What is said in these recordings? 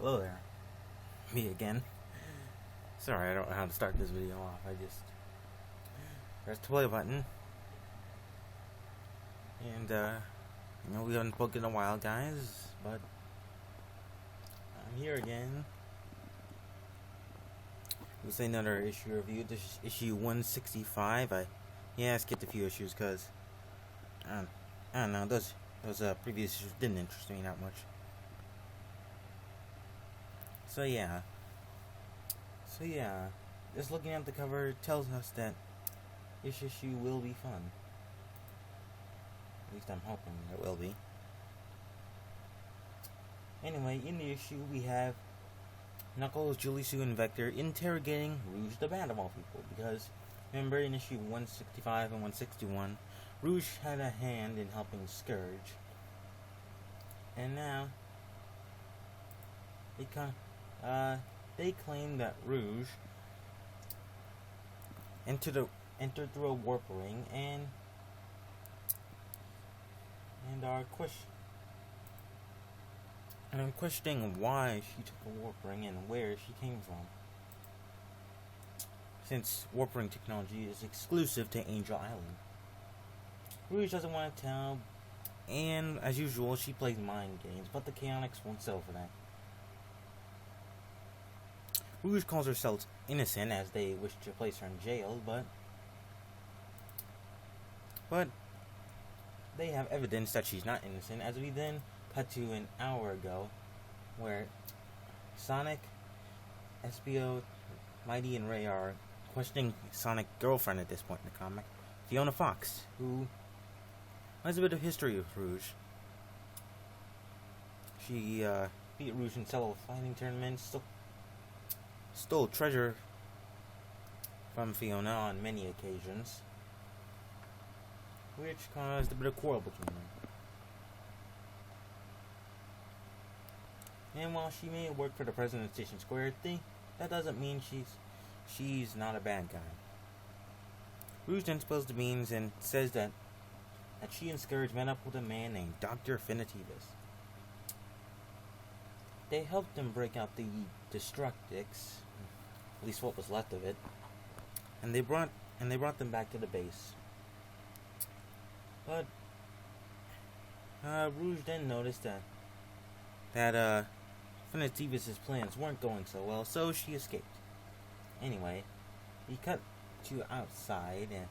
Hello there. Me again. Sorry, I don't know how to start this video off. I just pressed the play button. And, we haven't spoken in a while, guys, but I'm here again. We'll say another issue review. This is issue 165. I skipped a few issues because I don't know, those previous issues didn't interest me that much. So yeah, just looking at the cover tells us that this issue will be fun. At least I'm hoping it will be. Anyway, in the issue we have Knuckles, Julie Sue, and Vector interrogating Rouge the Band of all people, because remember in issue 165 and 161, Rouge had a hand in helping Scourge, and now they claim that Rouge entered through a warp ring and are I'm questioning why she took a warp ring and where she came from, since warp ring technology is exclusive to Angel Island. Rouge doesn't want to tell, and as usual she plays mind games, but the chaotix won't settle for that. Rouge calls herself innocent as they wish to place her in jail, but they have evidence that she's not innocent, as we then cut to an hour ago, where Sonic, Espio, Mighty, and Ray are questioning Sonic's girlfriend at this point in the comic, Fiona Fox, who has a bit of history with Rouge. She beat Rouge in several fighting tournaments, stole treasure from Fiona on many occasions, which caused a bit of quarrel between them. And while she may have worked for the president of Station Square, that doesn't mean she's not a bad guy. Rouge then spills the beans and says that she and Scourge met up with a man named Dr. Finitivis. They helped them break out the Destructix, at least what was left of it, and they brought them back to the base. But Rouge then noticed that Finitivis' plans weren't going so well, so she escaped. Anyway, we cut to outside,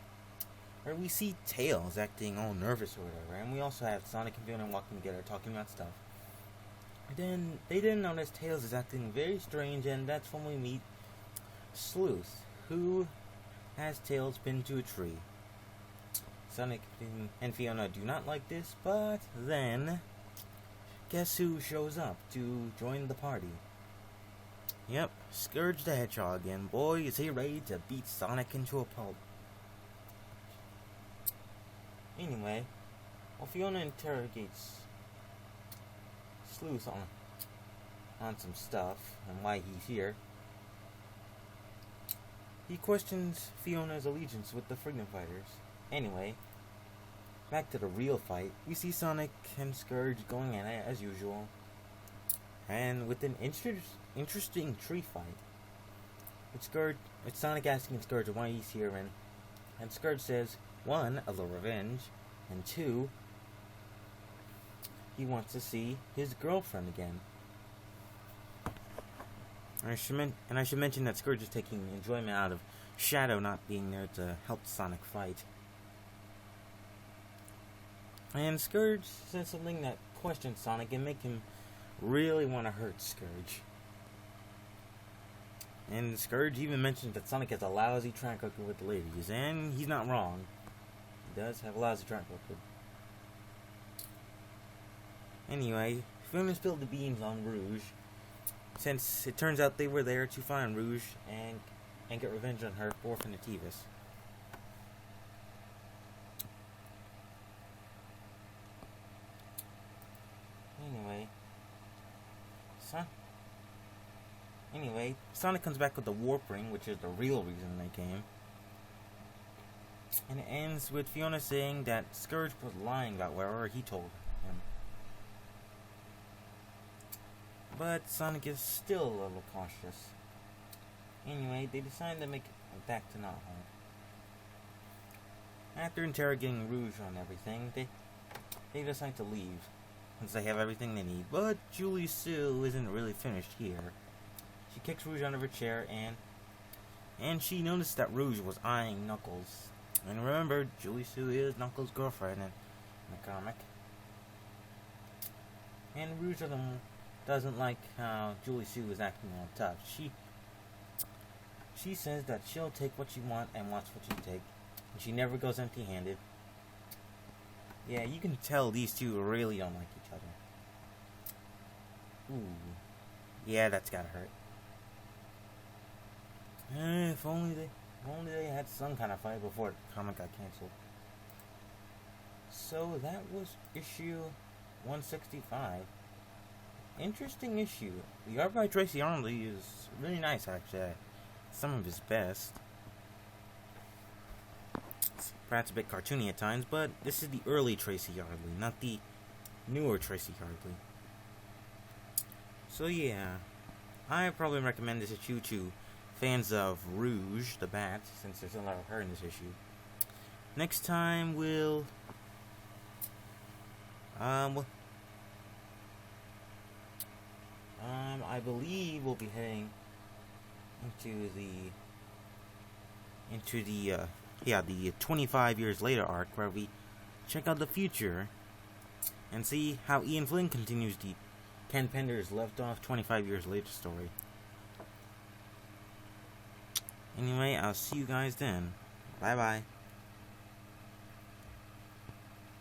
where we see Tails acting all nervous or whatever, and we also have Sonic and Fiona walking together talking about stuff. Then they didn't notice Tails is acting very strange, and that's when we meet Sleuth, who has Tails pinned to a tree. Sonic and Fiona do not like this, but then guess who shows up to join the party? Yep, Scourge the Hedgehog, and boy is he ready to beat Sonic into a pulp. Anyway, while Fiona interrogates Sleuth on some stuff and why he's here, he questions Fiona's allegiance with the Freedom Fighters. Anyway, back to the real fight. We see Sonic and Scourge going at it as usual, and with an interesting tree fight. It's Sonic asking Scourge why he's here, and Scourge says, 1, a little revenge, and 2, he wants to see his girlfriend again. And I should mention that Scourge is taking enjoyment out of Shadow not being there to help Sonic fight. And Scourge says something that questions Sonic and make him really want to hurt Scourge. And Scourge even mentions that Sonic has a lousy track record with the ladies, and he's not wrong. He does have a lousy track record. Anyway, Fiona spilled the beans on Rouge, since it turns out they were there to find Rouge and get revenge on her for Finitivis. Anyway, Sonic comes back with the warp ring, which is the real reason they came. And it ends with Fiona saying that Scourge was lying about wherever he told him. But Sonic is still a little cautious. Anyway, they decide to make it back to Not Home. After interrogating Rouge on everything, they decide to leave, since they have everything they need. But Julie Sue isn't really finished here. She kicks Rouge out of her chair, and she noticed that Rouge was eyeing Knuckles. And remember, Julie Sue is Knuckles' girlfriend in the comic. And Rouge doesn't like how Julie Sue is acting all tough. She says that she'll take what you want and wants what you take. And she never goes empty-handed. Yeah, you can tell these two really don't like each other. Ooh. Yeah, that's gotta hurt. If only they had some kind of fight before the comic got canceled. So that was issue 165. Interesting issue. The art by Tracy Arnold is really nice, actually. Some of his best. It's perhaps a bit cartoony at times, but this is the early Tracy Yardley, not the newer Tracy Yardley. So yeah, I probably recommend this issue to fans of Rouge, the Bat, since there's a lot of her in this issue. Next time we'll I believe we'll be heading into the 25 years later arc, where we check out the future and see how Ian Flynn continues the Ken Pender's left off 25 years later story. Anyway, I'll see you guys then. Bye bye.